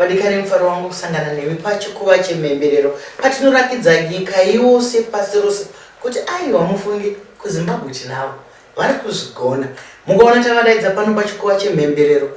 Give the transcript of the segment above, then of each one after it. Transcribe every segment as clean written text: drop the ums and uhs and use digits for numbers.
vadikani mufaro wangu kusangana nemi pachikuva chemhemberero patinorakidza nyika yose pasi rose kuti aiwa mufungi kuZimbabwe tinavo vari kuzvigona. Mungaona tavadaidza pano pachikuva chemhemberero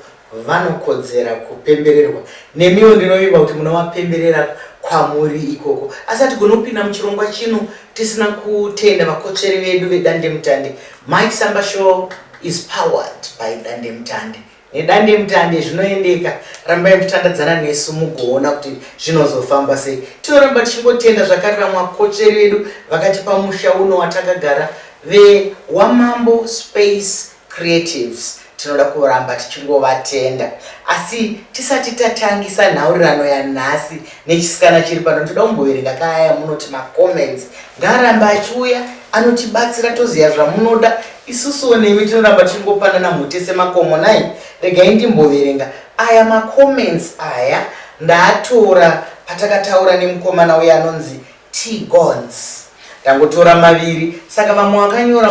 vanokodzera kupembererwa. Nemiwo ndinovimba kuti munovapemberera kwamuri ikoko. Asi hatigona muchirongwa chino tisina kutenda vakotsveri vedu vedandemutande. Mike Samba Show is powered by Dandemutande. Nedandemutande zvinoendeka. Rambai kutandadzana nesu mugoona kuti zvinozofamba sei. Tinoramba tichingotenda zvakarira makotsveri vedu vakatipa musha uno watakagara veWamambo Space Creatives. Tinoda kuramba tichingovatenda. Asi tisati tatangisa nhaurirano yanhasi nechisikana chiri pano toda kumboverenga kaya munoti macomments. Ngaramba achiuya anotibatsira toziya zvamunoda. Isusuwo nemi tinoramba tichingopanana mhute semakomonai. Regai ndimboverenga aya macomments aya ndaatora patakataura nemukomana uya anonzi T-Gons. Tangotora maviri. Saka vamwe vakanyora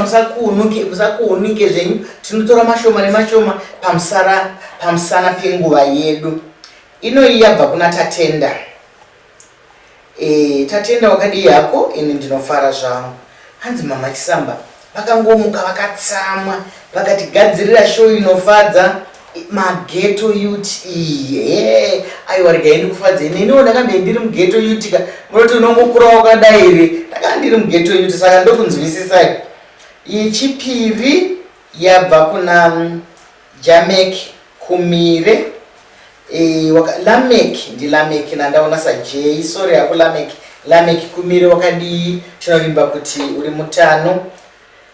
musakuunike zvenyu. Tinotora mashoma nemashoma pamusana penguva yedu. Ino iyi yabva kuna Tatenda. Tatenda wakadii yako ini ndinofara zvangu. Hanzi Mama Chisamba vakangomuka vakatsamwa vakatigadzirira show inofadza mageto youth iyi. Aiwa regai ndikufadze neniwo ndakambe ndiri mugeto youth ka munoti unongokura wakadai here ndakanga ndiri mugeto youth saka ndokunzwisisai. Yechipiri yabva kuna Jamek Kumire. Lamek ndi Lamek nandaona saJ sorry aku Lamek Kumire wakadii tinovimba kuti uri mutano.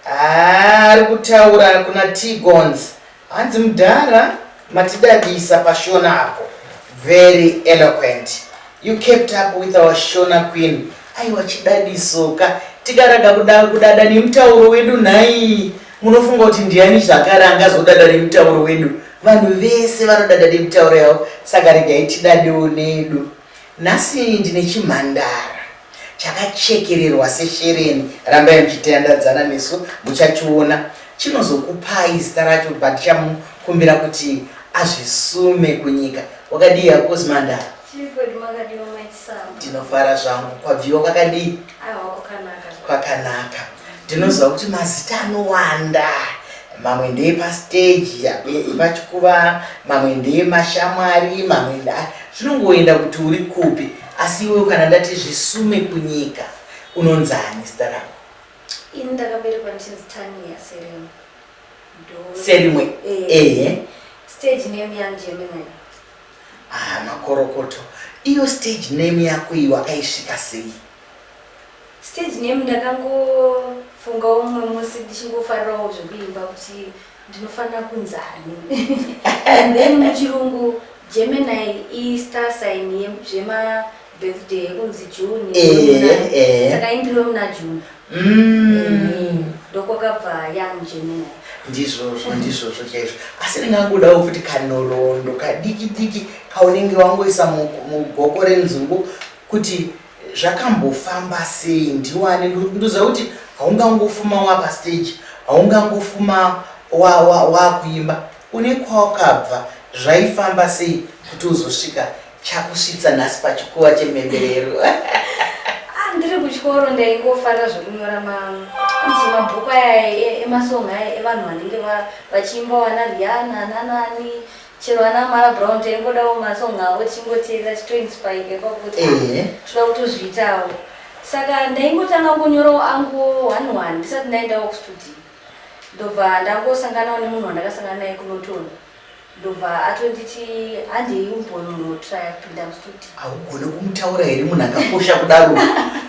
Ari kutaura kuna T-Gons. Hanzi mudhara matidadisa paShona apo. Very eloquent. You kept up with our Shona queen. Aiwa chidadisoka. Tikaraga kudada nemutauro wedu nhai. Munofunga kuti ndiani zvakare angazodada nemutauro wedu. Vanhu vese vanodada nemutauro yavo. Saka regai tidadewo nedu. Nhasi ndine chimhandara chakachekererwa seshereni. Rambai muchitandadzana nesu muchachiona. Chinozokupai zita racho patichamukumbira kuti azvisume kunyika. Wakadii yako Zimandara? Ndinofara zvangu. Kwabviwa kwakadii? Kwakanaka. Ndinoziva kuti mazita anowanda. Mamwe ndeepastage epachikuva, mamwe ndeemashamwari, mamwe zvinongoenda kuti uri kupi. Asi iwe kana ndati zvisume kunyika unonzani zita rako? Ini ndakaberekwa ndichinzi Tania Serimwe. Serimwe. Stage name yangu Gemini. Makorokoto. Iyo stage name yako iyi wakaisvika sei? Stage name ndakangofunga umwe musi ndichingofarirawo zvekuimba kuti ndinofanira kunzani. And then muchirungu Gemini star sign zvema birthday kunzi June. Saka indiro muna June. Ndokwakabva young Gemini. Ndizvozvo chaizvo. Asi ndingangodawo kuti kanorondo kadiki kaunenge wangoisa mugoko renzungu kuti zvakambofamba sei ndiwani. Ndoziva kuti haungangofuma wapastage, haungangofuma wakuimba. Une kwawakabva zvaifamba sei kuti uzosvika chakusvitsa nhasi pachikuva chemhemberero? Ndiri kuchikoro ndaingofara zvekunyora mabhuku aya emasong aya evanhu vanenge vachiimba wana Rihanna nanani chero ana Mara Brown taingodawo masong avo tichingoteera chitoinspire pakuti toda kutozviitawo. Saka ndaingotanga kunyorawo angu 1 ndisati ndaendawo kustudio. Ndobva ndangosanganawo nemunhu wandakasangana naye kunotoni. Ndobva atonditi handei umbonotraya kupinda mustudio. Haugone kumutaura here munhu akakosha kudaro.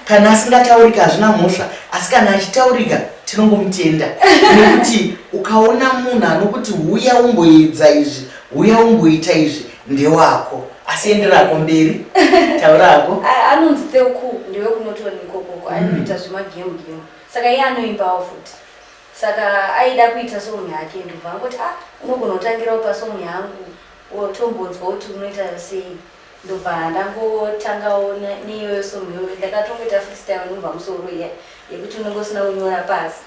Kana asingataurika hazvina mhosva, asi kana achitaurika tinongomutenda. Nekuti ukaona munhu anokuti uya umboedza izvi, uya umboita izvi, ndewako. Asi enderako mberi, taurako. Anonzi Teuku ndewekunotoni ikokoko, anoita zvemagemu. Saka iye anoimbawo futi. Saka aida kuita song yake ndobva angoti unogona kutangirawo pasong yangu wotombonzwa kuti unoita sei. Ndobva ndangotangawo neiyoyo song iyoyo. Ndakatongoita freestyle inobva musoro yekuti unongosina kunyora pasi.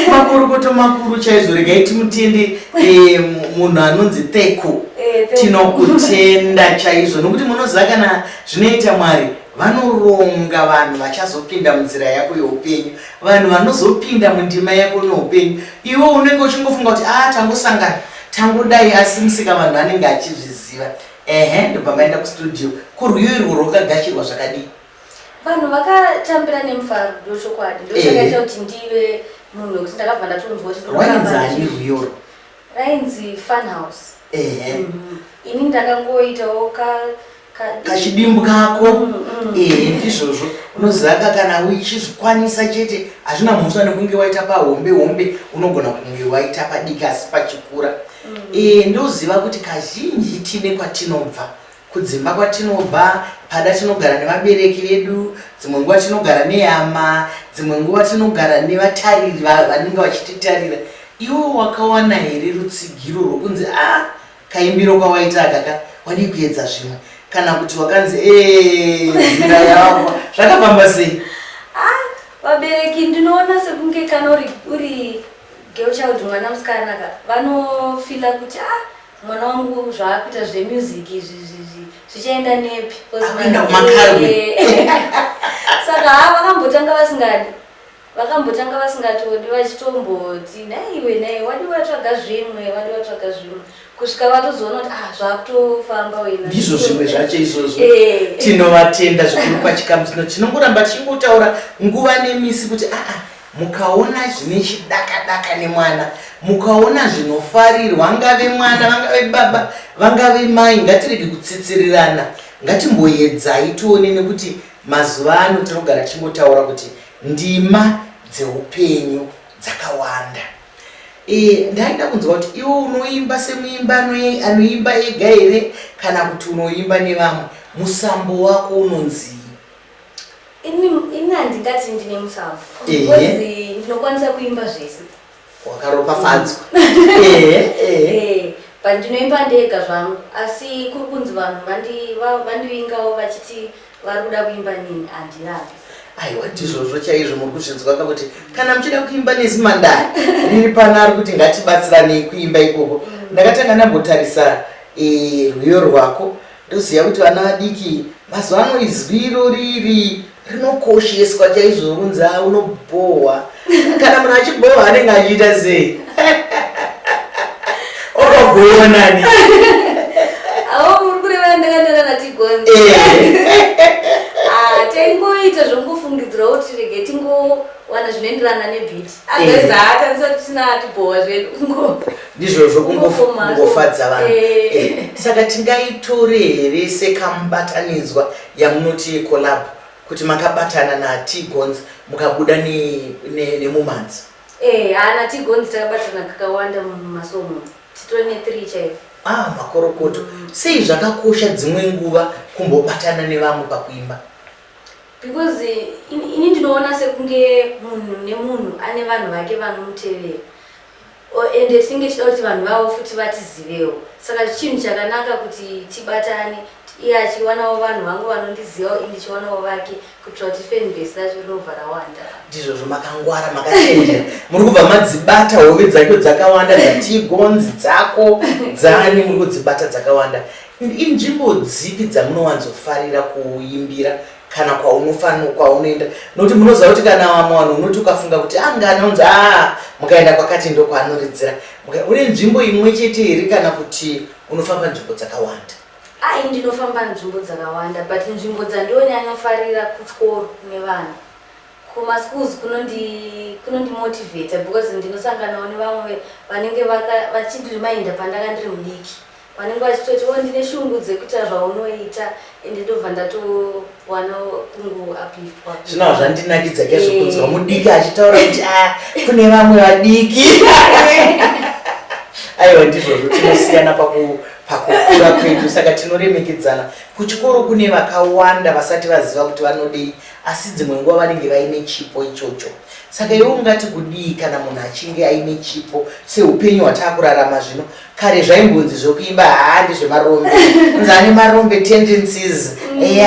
Makorokoto makuru chaizvo. Regai timutende munhu anonzi Teko. tinokutenda chaizvo nokuti munoziva kana zvinoita Mwari vanoronga vanhu vachazopinda munzira yako yeupenyu, vanhu vanozopinda mundima yako neupenyu. Iwe unenge uchingofunga kuti tangosangana tangodai, asi musika vanhu vanenge achizviziva. Ndobva maenda kustudio, kurwiyo irwo rwakagashirwa zvakadii? Vanhu vakatambira nemufaro ndochokwadi, ndochakaita kuti ndive munhu wekuti ndakabva ndatonzwa kuti rwainzani rwiyo? Rainzi Funhouse. Ini ndakangoitawo kachidimbu kako. Ndizvozvo unoziva kana uchizvikwanisa chete hazvina mhosva nekunge waita pahombe unogona kunge waita padiki asi pachikura. Ndoziva kuti kazhinji tine kwatinobva, kudzimba kwatinobva, pada tinogara nevabereki vedu, dzimwe nguva tinogara nehama, dzimwe nguva tinogara nevatariri vanenge vachititarira. Iwe wakawana here rutsigiro rwokunzi kaimbiro kwawaita akaka wadi kuedza zvimwe, kana kuti wakanzi nzira yako zvakafamba sei? Vabereki ndinoona sekunge kana uri girl child, mwana musikana, vanofila kuti mwana wangu zvaakuita zvemusic izvi zvichaenda nepi? Akuenda kumakarwe. Saka vakambotanga vasingatodi vachitomboti naiwe wadi watsvaga zvimwe kusvika vatozoona kuti zvakutofamba wena. Ndizvo zvimwe zvacho izvozvo. Tinovatenda zvikuru pachikamu. Tinongoramba tichingotaura nguva nemisi kuti mukaona zvine chidaka nemwana, mukaona zvinofarirwa, angave mwana, vangave baba, vangave mai, ngatirege kutsitsirirana. Ngatimboedzai tione nekuti mazuva ano tinogara tichingotaura kuti ndima dzeupenyu dzakawanda. Ndaida kunzwa kuti iwe unoimba semuimba anoimba ega here kana kuti unoimba nevamwe? Musambo wako unonzi? Ini handingati ndine musambo, because ndinokwanisa kuimba zvese. Wakaropafadzwa. But ndinoimba ndega zvangu, asi kuri kunzi vanhu vandivingawo vachiti vari kuda kuimba nini, handirapi. Aiwa, ndizvozvo chaizvo muri kuzvinzwa kuti kana muchida kuimba nezimandari riri pana ari kuti ngatibatsiranei kuimba ikoko. Ndakatanga ndambotarisa rwiyo rwako ndoziva kuti vana vadiki mazuva ano izwi irori rinokosheswa chaizvo, kunzi unobhohwa. Kana munhu achibhohwa anenge achiita sei? Wakabhohwa nani? Muri kureva ndakandana natigonzi. Taingoita zvongofungidzira kuti rege tingowana zvinoenderana nebhiti. Agaiza akanisa kusina atibhohwa zvedu. Ndizvozvo kungofadza vanhu. Saka tingaitore here sekamubatanidzwa yamunoti collab, kuti makabatana naTgonzi mukabuda nemumanzi? naTgonzi takabatana kakawanda mumasomo, titori ne3 chaivo. Makorokoto. Sei zvakakosha dzimwe nguva kumbobatana nevamwe pakuimba? Because ini ndinoona sekunge munhu nemunhu ane vanhu vake vanomutevera, ende tinenge tichida kuti vanhu vavo futi vatizivewo. Saka chinhu chakanaka kuti tibatane, iye achiwanawo vanhu vangu vanondizivawo, ini ndichiwanawo vake, kuitira kuti fanbase racho rinobva rawanda. Ndizvozvo makangwara, makachenjera. Muri kubva madzibata hove dzake dzakawanda, dzaTgonzi dzako dzani muri kudzibata dzakawanda. Inzvimbo dzipi dzamunowanzofarira kuimbira kana kwaunoenda? Nokuti munoziva kuti kana vamwe vanhu unoti ukafunga kuti ngana unzi mukaenda kwakati ndokwaanoridzira. Une nzvimbo imwe chete here kana kuti unofamba nzvimbo dzakawanda? Ndinofamba nzvimbo dzakawanda, but nzvimbo dzandinonyanyofarira kuchikoro nevanhu. Kumaschools kunondimotivata because ndinosanganawo nevamwe vanenge vachindirimainda pandanga ndiri mudiki. Vanenge vachitoti ndine shungu dzekuita zvaunoita, ende ndobva ndatowana kungoaplifwa. Zvino zvandinakidza chaizvo kunzwa mudiki achitaura kuti kune vamwe vadiki. Aiwa, ndizvozvo tinosiyana pakukura kwedu, saka tinoremekedzana. Kuchikoro kune vakawanda vasati vaziva kuti vanodei, asi dzimwe nguva vanenge vaine chipo ichocho. Saka iwe ungati kudii kana munhu achinge aine chipo seupenyu hwataakurarama zvino? Kare zvaimbonzi zvokuimba ndezvemarombe, unzi ane marombe tendencies,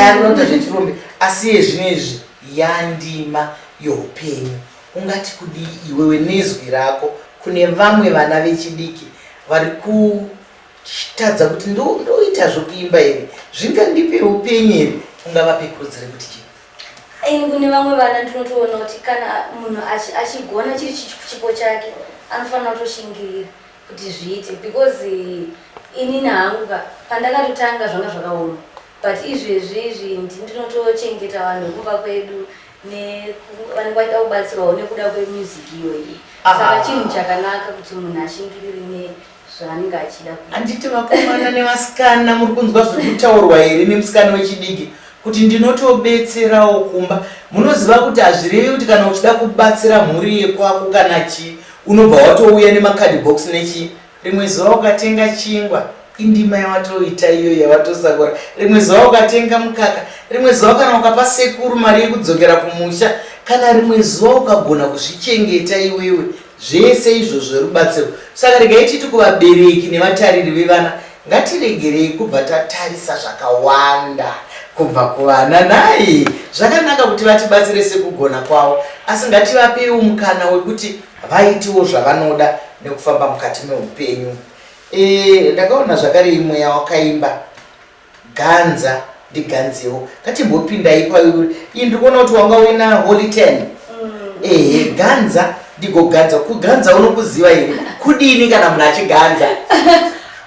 anoita zvechirombe, asi yezvinezvi yandima youpenyu. Ungati kudii iwewe nezwi rako kune vamwe vana vechidiki vari tichitadza kuti ndoita zvokuimba here zvingandipe upenyu here ungavape kurudzire kuti chii? Ini kune vamwe vana ndinotoona kuti kana munhu achigona chiri chipo chake anofanira kutoshingirira kuti zviite, because inini hangu pandakatotanga zvanga zvakaoma, but izvezvi ndinotochengeta vanhu kumba kwedu vanenge vaita kubatsirwawo nekuda kwemusic iyoyi. Saka chinhu chakanaka kuti munhu ashingirire zvaanenge achida. Handiti vakomana nevasikana muri kunzwa zviri kutaurwa here nemusikana wechidiki kuti ndinotobetserawo kumba. Munoziva kuti hazvirevi kuti kana uchida kubatsira mhuri yekwako kana chii unobva watouya nemakadhibox nechii. Rimwe zuva ukatenga chingwa indima yawatoita iyo yawatosakura. Rimwe zuva ukatenga mukaka, rimwe zuva kana ukapa sekuru mari yekudzokera kumusha, kana rimwe zuva ukagona kuzvichengeta iwewe, zvese izvozvo rubatsiro. Saka regai titi kuvabereki nevatariri vevana ngatiregerei kubva tatarisa zvakawanda kubva kuvana. Nai zvakanaka kuti vatibatsire sekugona kwavo, asi ngativapewo mukana wekuti vaitewo zvavanoda nekufamba mukati meupenyu. Ndakaona zvakare imwe yawakaimba ganza ndiganzewo. Ngatimbopindai kwauri. Ndiri kuona kuti wanga uina Holy 10. Ganza ndigoganza. Kuganza unokuziva here? Kudini kana munhu achiganza?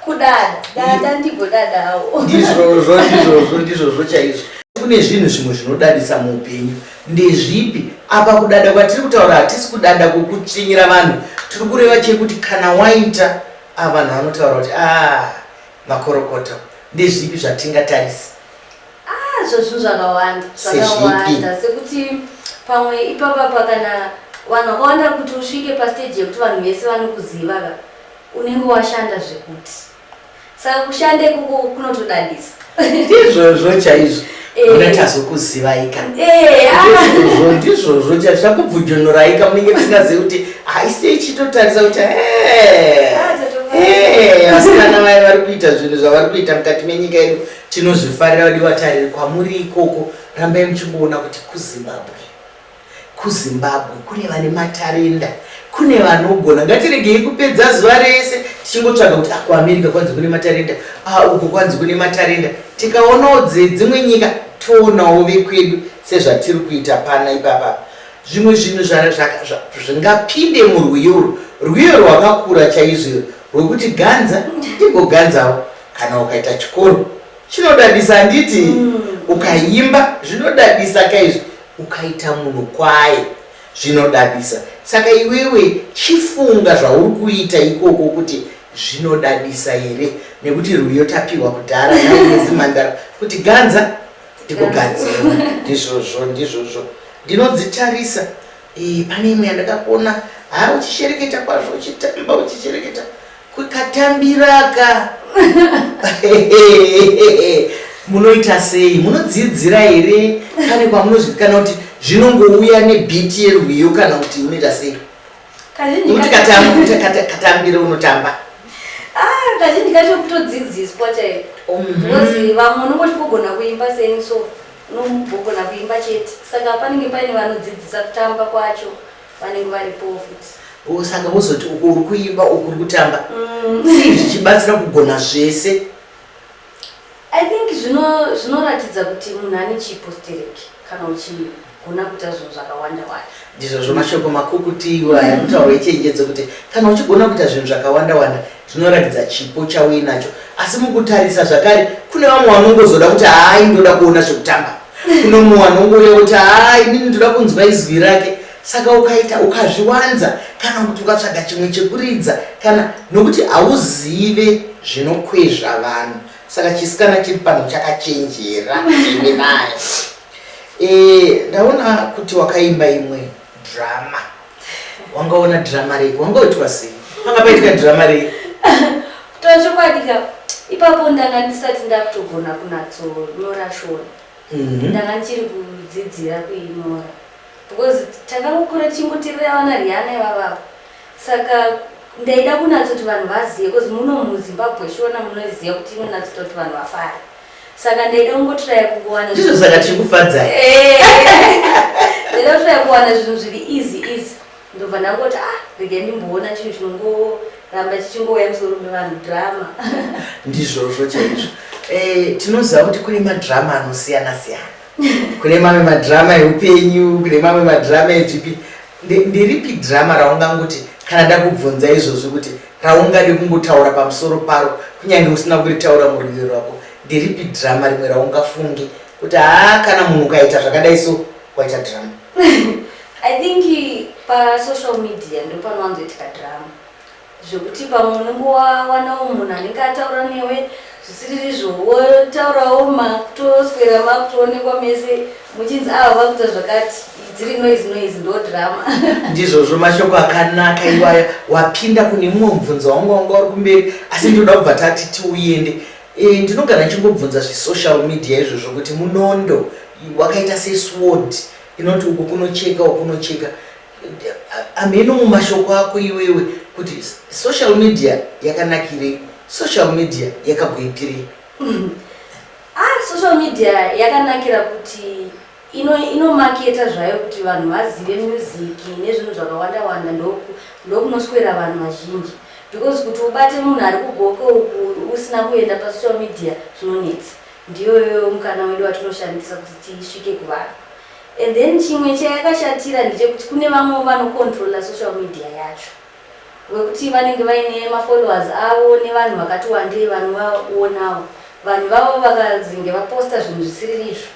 Kudada ndigodadawo. Ndizvozvo chaizvo. Kune zvinhu zvimwe zvinodadisa muupenyu. Ndezvipi? Apa kudada kwatiri kutaura hatisi kudada kwokutsinyira vanhu. Tiri kureva chekuti kana waita vanhu vanotaura kuti makorokoto. Ndezvipi zvatingatarisa? Zvozvinhu zvakawanda sekuti pamwe ipapapa kana vanhu vakawanda kuti usvike pastage yekuti vanhu vese vanokuziva unenge washanda zvekuti. Saka kushanda ikoko kunotodadisa. Ndizvozvo chaizvo. Unatazokuzivika. Ndizvozvo zvakubvunjonoraika munenge musingazivi kuti haisi chitotarisa kuti vasikana vai vari kuita zvinhu zvavari kuita mukati menyika yedu tinozvifarira kuti vatariri kwamuri ikoko. Rambai muchimboona kuti kuzimbabwe kune vane matarenda, kune vanogona. Ngatiregei kupedza zuva rese tichingotsvaga kuti kuAmerica kwanzi kune matarenda, uko kwanzi kune matarenda. Tikaonawo dzimwe nyika toonawo vekwedu sezvatiri kuita pana ipapa. Zvimwe zvinhu zvingapinde murwiyo rwakakura chaizvo rwekuti ganza ndigoganzawo. Kana ukaita chikoro chinodadisa, handiti? Ukaimba zvinodadisa kaizvo. Ukaita munhu kwaye zvinodadisa. Saka iwewe chifunga zvauri kuita ikoko kuti zvinodadisa here, nekuti rwiyo tapiwa kudhara naizimandara kuti ganza ndigoganziwa. Ndizvozvo ndinodzitarisa. Pane imwe yandakakuona uchishereketa kwazvo, uchitamba uchishereketa kukatambiraka. Munoita sei? Munodzidzira here? Pane kwamunozvikana kuti zvinongouya nebhiti yerwiyo kana kuti unoita sei? Kuti katambire unotamba. Kazhinji kacho kutodzidziswa chaiko. Because vamwe unongoti kugona kuimba seni, so unogona kuimba chete. Saka panenge paine vanodzidzisa kutamba kwacho, vanenge varipo futi. Saka wozoti uko uri kuimba uko uri kutamba sei zvichibatsira kugona zvese? I think zvinoratidza kuti munhu ane chipo stereki kana uchigona kuita zvinhu zvakawanda wanda. Ndizvozvo mashoko makukutiwa ayakutaura ichenjedzo kuti kana uchigona kuita zvinhu zvakawanda wanda zvinoratidza chipo chauinacho. Asi mukutarisa zvakare kune vamwe vanongozoda kuti ndoda kuona zvekutamba. Kuno mumwe anongoreva kuti inini ndoda kunzwa izwi rake. Saka ukaita ukazviwanza kana kuti ukatsvaga chimwe chekuridza kana nokuti hauzive zvinokwezva vanhu. Saka chisikana chiri pano chakachenjera Gemini. Ndaona kuti wakaimba imwe drama. Wangaona drama rei? Wangaitwa sei? Panga paitika drama rei? Tochokwadi ipapo ndanga ndisati ndakutogona kunatsonyora shoni. Ndanga ndichiri kudzidzira kuinyora. Because takangokura tichingotirira vana Rihanna ivavavo. Saka ndaida kunatsoti vanhu vazive, because muno muZimbabwe shona munoziva kuti inonatsota kuti vanhu vafare. Saka ndaida kungotiraya kungowana ndizvo saka chikufadza. Ndaida kutiraya kuwana zvinhu zviri easy. Ndobva ndangoti regai ndimboona chinhu ramba chichingouya musoro mevanhu drama. Ndizvozvo chaizvo. Tinoziva kuti kune madrama anosiyana-siyana. Kune mamwe madrama eupenyu, kune mamwe madrama echipi. Nderipi drama raungangoti kana ndakubvunza izvozvo kuti raungade kungotaura pamusoro paro kunyange usina kuritaura murwiro rwako, nderipi drama rimwe raungafunge kuti kana munhu ukaita zvakadai so waita drama? I think pasocial media ndo panowanzoitika drama zvokuti pamwe unenge wawanawo munhu anenge ataura newe zvisiri izvo wotaurawo makutoswera makutoonekwa mese muchinzi vakuita zvakati dziri noizi ndo drama. Ndizvozvo mashoko akanaka iwaya. Wapinda kune mumwe mubvunzo wanga uri kumberi asi ndoda kubva tati tiuyende. Ndinogara ndichingobvunza zvisocial media izvozvo kuti munondo wakaita sesword inoti uku kunocheka uku kunocheka. Ameno mumashoko ako iwewe kuti social media yakanakirei, social media yakagoipirei? Social media yakanakira kuti inomaketa zvayo kuti vanhu vazive music nezvinhu zvakawanda-wanda ndokunoswera vanhu vazhinji, because kuti ubate munhu ari kugoka uku usina kuenda pasocial media zvinonetsa. Ndiyo mukana wedu watinoshandisa kuti tisvike kuvanhu. And then chimwe chayakashatira ndechekuti kune vamwe vanokontrola social media yacho, wekuti vanenge vaine mafollowers avo nevanhu vakati wandei vanovaonawo. Vanhu vavo vakazinge vaposta zvinhu zvisiri izvo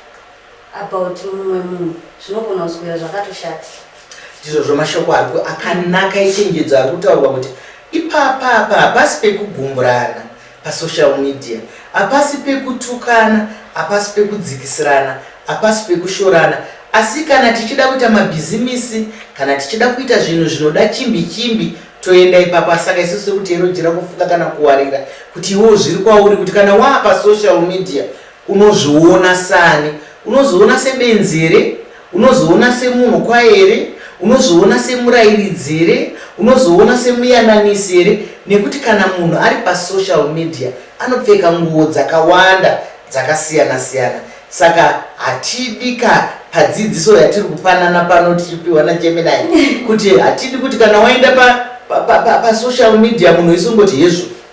about mumwe munhu zvinogona kuswera zvakatoshata. Ndizvozvo mashoko akanaka echenjedzo ari kutaurwa kuti ipapa hapasi pekugumburana pasocial media, hapasi pekutukana, hapasi pekudzikisirana, hapasi pekushorana. Asi kana tichida kuita mabhizimisi, kana tichida kuita zvinhu zvinoda chimbi toenda ipapa. Saka isusu kuti erojera kufunga kana kuwarira kuti iwo zviri kwauri kuti kana wapa social media unozviona sani, unozoona sebenzi here, unozoona semunhu kwaere, unozoona semurairidzi here, unozoona semuyananisi here, nekuti kana munhu ari pasocial media anopfeka nguo dzakawanda dzakasiyana-siyana. Saka hatidika padzidziso yatiri kupanana pano tichipiwa naJeminai kuti hatidi kuti kana waenda pasocial media munhu isongoti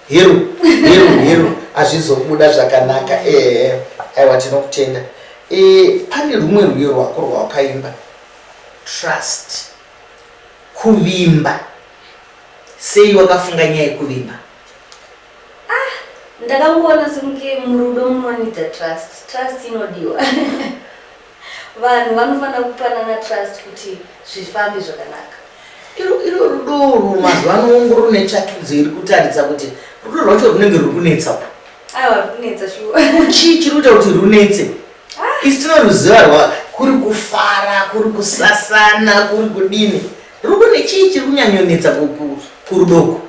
hero hazvizobuda zvakanaka. Aiwa, tinokutenda. Pane rumwe rwiyo rwako rwawakaimba, trust, kuvimba. Sei wakafunga nyaya yekuvimba? Ndakangoona semuke murudo munonida trust inodiwa. Vanhu vanofanira kupanana trust kuti zvifambe zvakanaka. Iro rudo mazuva ano rune tsvakidzo iri kutaridza kuti rudo rwacho runenge ruri kunetsa. Aiwa, runetsa shuwa. Chii chiri kuita kuti runetse? Isi tinoruziva kuri kufara, kuri kusasana, kuri kudini. Ruri chii chiri kunyanyonetsa kurudoko?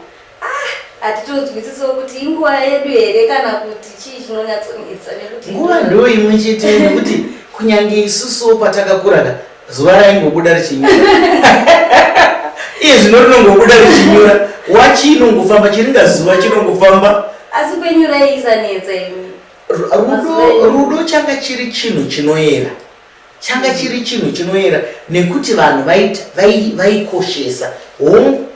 Hatitodzwisisawo kuti inguva yedu here kana kuti chii chinonyatsonetsa. Nguva ndo imwe chete nekuti kunyange isusuwo patakakura zuva raingobuda richinyura. Iye zvino rinongobuda richinyura. Wachi inongofamba, chiringa zuva chinongofamba. Asi kwenyura isanetsa imi. Rudo changa chiri chinhu chinoera. Changa chiri chinhu chinoera nekuti vanhu vaikoshesa.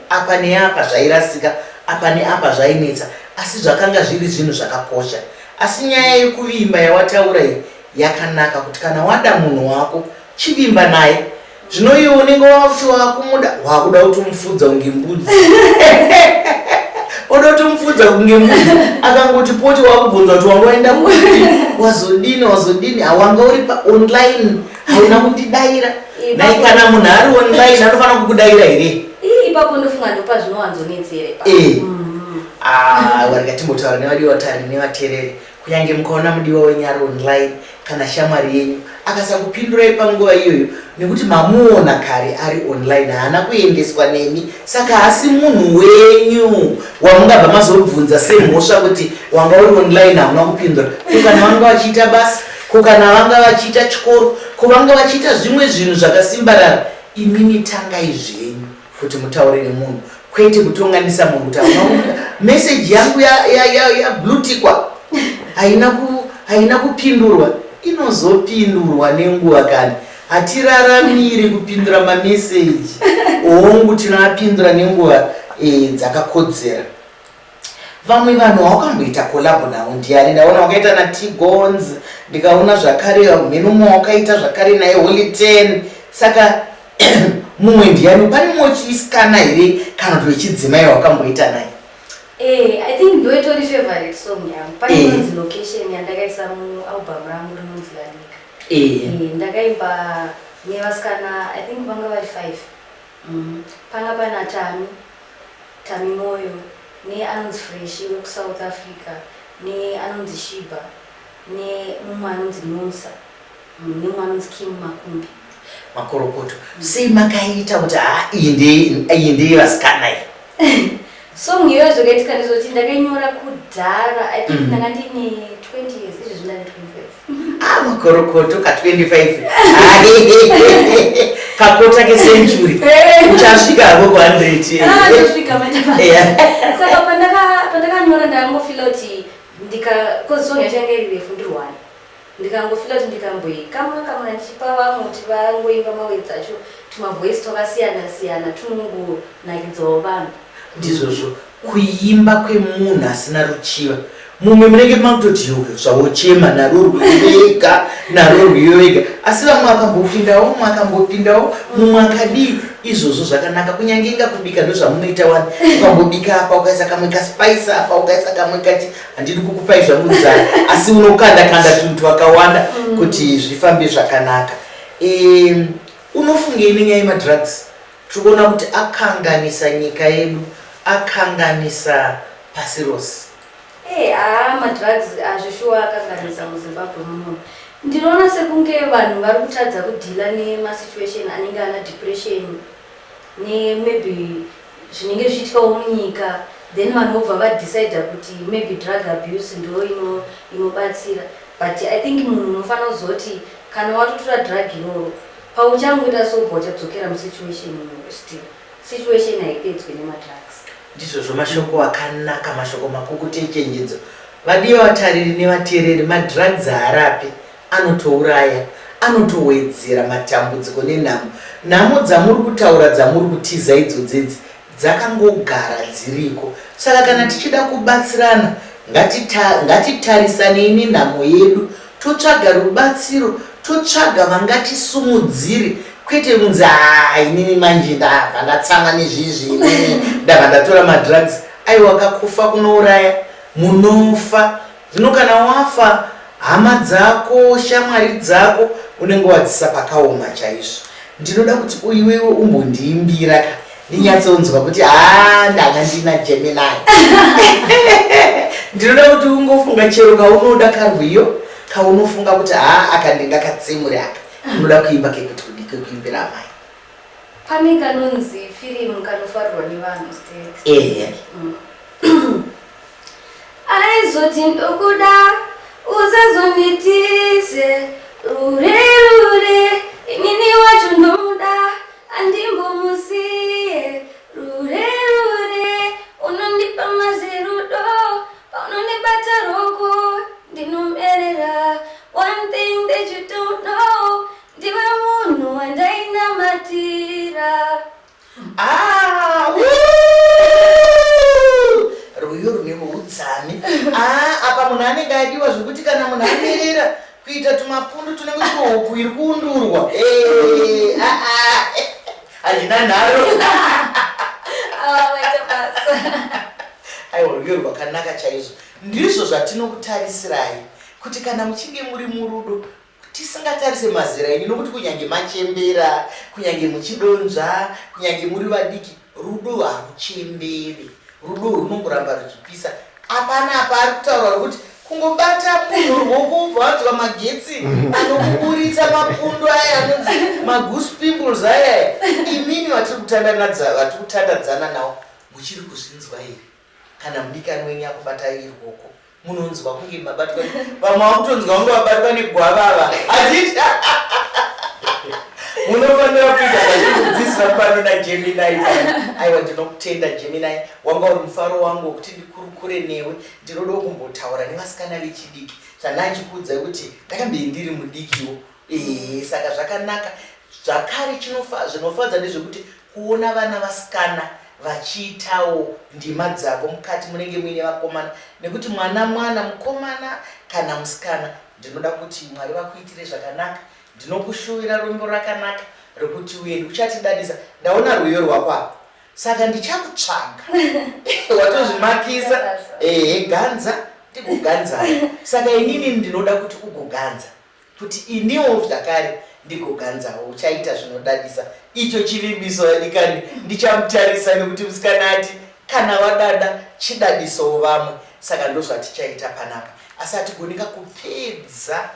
Apa neapa zvairasika, apa neapa zvainetsa, asi zvakanga zviri zvinhu zvakakosha. Asi nyaya yekuvimba yawataura iyi yakanaka kuti kana wada munhu wako chivimba naye. Zvino iwe unenge wakuti wakumuda wakuda kuti umufudza kunge mbudzi. Oda kuti umufudza kunge mbudzi. Akangoti poti wakubvunza kuti wangoenda kupi, wazodini, hawanga uri online, hauna kundidaira. Naye kana munhu ari online anofanira kukudaira here? Ipapo ndofunga ndopa zvinowanzonetsere pa. Warikatimbotaura nevadiwa vatari nevateereri, kunyange mukaona mudiwa wenyu ari online kana shamwari yenyu akasakupindurai panguva iyoyo nekuti mamuona kare ari online, haana kuendeswa nemi, saka asi munhu wenyu wamungabva mazobvunza semhosva kuti wanga uri online hauna kupindura. Kana vanga vachiita basa, kana vanga vachiita chikoro, vanga vachiita zvimwe zvinhu zvakasimbarara, imini tangai zvenyu kuti mutaurire munhu, kwete kutonganisa munhu kuti message yangu yablutikwa haina kupindurwa. Inozopindurwa nenguva kani. Hatiraramiri kupindura mameseji. Hongu tinoapindura nenguva dzakakodzera. Vamwe vanhu wakamboita collab navo ndiani? Ndaona wakaita naTgons, ndikaona zvakare mhenumwe wakaita zvakare naye Holy 10. Saka mumwe ndiani? Pane mochisikana here kana kuti wechidzimai wakamboita naye? I think ndoitori favorite song yangu. Pane inonzi Location yandakaisa mualbum rangu rinonzi Lanika. Ndakaimba nevasikana I think vanga vari 5. Panga pana Tami Moyo, ne anonzi Fresh weku-South Africa, ne anonzi Shiba, ne mumwe anonzi Nomsa, nemumwe anonzi Kim Makumbi. Makorokoto. Sei makaita kuti iyi ndeyevasikana iyi? Song iyoyo zvakaitika ndizvoti ndakainyora kudhara. I think ndanga ndine 20 years, izvo ndine 25. Makorokoto ka25. Kakota kecentury. Uchasvika hapo ku100. Ndosvika madaba. Saka pandakanyora ndangofila kuti kozi song yacho yanga iri refu ndiri 1. Ndikangofila kuti ndikamboikamwa ndichipa vamwe kuti vangoimba mawedzi acho tumavoice twakasiyana-siyana tunongonakidzawo vanhu. Ndizvozvo kuimba kwemunhu asina ruchiva. Mumwe munenge makutoti zvawochema narwo rwega, asi vamwe akambopindawo mumwe akadii. Izvozvo zvakanaka, kunyange ingakubika ndozvamunoita wani. Ukambobika apa ukaisa kamwe kaspice apa ukaisa kamwe kati handidi kukupai zvamudzara, asi unokanda tunhu twakawanda kuti zvifambe zvakanaka. Unofungei nenyaya yemadrugs? Tikuona kuti akanganisa nyika yedu, akanganisa pasi rose. Madrugs azvishuwa akanganisa muZimbabwe muno. Ndinoona sekunge vanhu vari kutadza kudhila nemasituation anenge ana depression maybe zvinenge zvichitikawo munyika, then vanhu vobva vadecide kuti maybe drug abuse ndo inobatsira. But I think munhu unofanira kuzoti kana watotora drug iroro pauchangoita sobo wachadzokera musituation still. Situation haipedzwi nemadrugs. Ndizvozvo mashoko akanaka, mashoko makuru echenjedzo. Vadiwa vatariri nevateereri, madrugs haarapi, anotouraya, anotowedzera matambudziko nenhamo dzamuri kutaura dzamuri kutiza idzodzedzi dzakangogara dziriko. Saka kana tichida kubatsirana, ngatitarisanei nenhamo yedu, totsvaga rubatsiro, totsvaga vangatisumudzire. Kwete kunzi inini manje ndabva ndatsanga nezvizvi, ndabva ndatora madrugs. Aiwa, kakufa kunouraya, munofa. Zvino kana wafa, hama dzako, shamwari dzako unenge wadzisa pakaoma chaizvo. Ndinoda kuti iwewe umbondiimbira ndinyatsonzwa kuti ndanga ndina Gemini. Ndinoda kuti ungofunga chero kaunoda karwiyo, kaunofunga kuti akandinga katsemuri aka. Unoda kuimba kekuti kuimbira mai. Pane kanonzi firimu kanofarirwa nevanhu state. Aizoti ndokuda usazonditize rure inini wacho ndomuda andimbomusiye rure unondipa mazerudo paunondibata roko ndinomerera. One thing that you don't know, ndiwe munhu wandainamatira. Rwiyo rune muudzami. Apa munhu anenge adiwa zvokuti kana munhu amerera kuita tumapundu tunenge tuhopu iri kuundurwa. Hazvina nharo. Aiwa, rwiyo rwakanaka chaizvo. Ndizvo zvatinokutarisirayi kuti kana muchinge muri murudo tisingatarise mazera enyu, nokuti kunyange machembera, kunyange muchidonzva, kunyange muri vadiki, rudo haruchemberi. Rudo runongoramba ruchipisa. Apana apa ari kutaura kuti kungobata munhu ruoko ubva magetsi anokuburitsa mapundu aya anonzi magoose pimples aya. Imimi vatiri kutandadzana nawo muchiri kuzvinzwa here? Kana mudikani wenyu akubata ruoko munonzwa kunge mabatwa, vamwe vakutonzwa kunge vabatwa negwavava. Hatiti munofanira kuita zvachidzidziswa pano naGemini. Aiwa, ndinokutenda Gemini, wanga uri mufaro wangu wekuti ndikurukure newe. Ndinoda kumbotaura nevasikana vechidiki zvandanchikuudzai kuti ndakambei ndiri mudikiwo. Saka zvakanaka. Zvakare zvinofadza ndezvekuti kuona vana vasikana vachiitawo ndima dzavo mukati munenge muine vakomana, nekuti mwana mukomana kana musikana, ndinoda kuti Mwari vakuitire zvakanaka. Ndinokushuvira rumbo rakanaka rekuti uye uchatidadisa. Ndaona rwiyo rwako apa, saka ndichakutsvaga. Watozvimakisa ganza ndikuganza. Saka inini ndinoda kuti ugoganza, kuti iniwo zvakare ndigoganzawo. Uchaita zvinodadisa. Icho chivimbiso wadikani ndichamutarisa, nekuti musikana ati kana wadada chidadisawo vamwe. Saka ndozvatichaita panapa. Asi hatigonika kupedza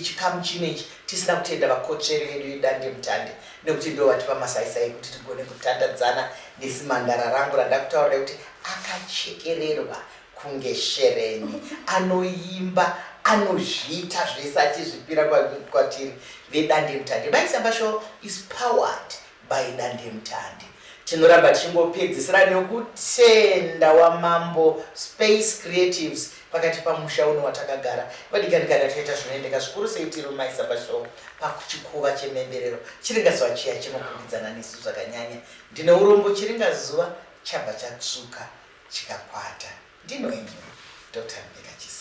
chikamu chinechi tisina kutenda vakotsveri vedu vedandemutande, nekuti ndo vatipa masaisai kuti tigone kutandadzana nesimandara rangu randakutaurira kuti akachekererwa kunge shereni, anoimba, anozviita zvese achizvipira kwatiri vedandemutande. Maisamba show is powered by dandemutande. Tinoramba tichingopedzisira nekutenda wamambo Space Creatives pakati pamusha uno watakagara. Vadikani-kani toita zvinoendeka zvikuru sei tiri muMaisamba show pakuchikuva chemhemberero. Chiringazuva chiya chinokwambidzana nesu zvakanyanya. Ndine urombo chiringazuva chabva chatsvuka chikakwata. Ndinoenyu Dr. Mbeka Chisa.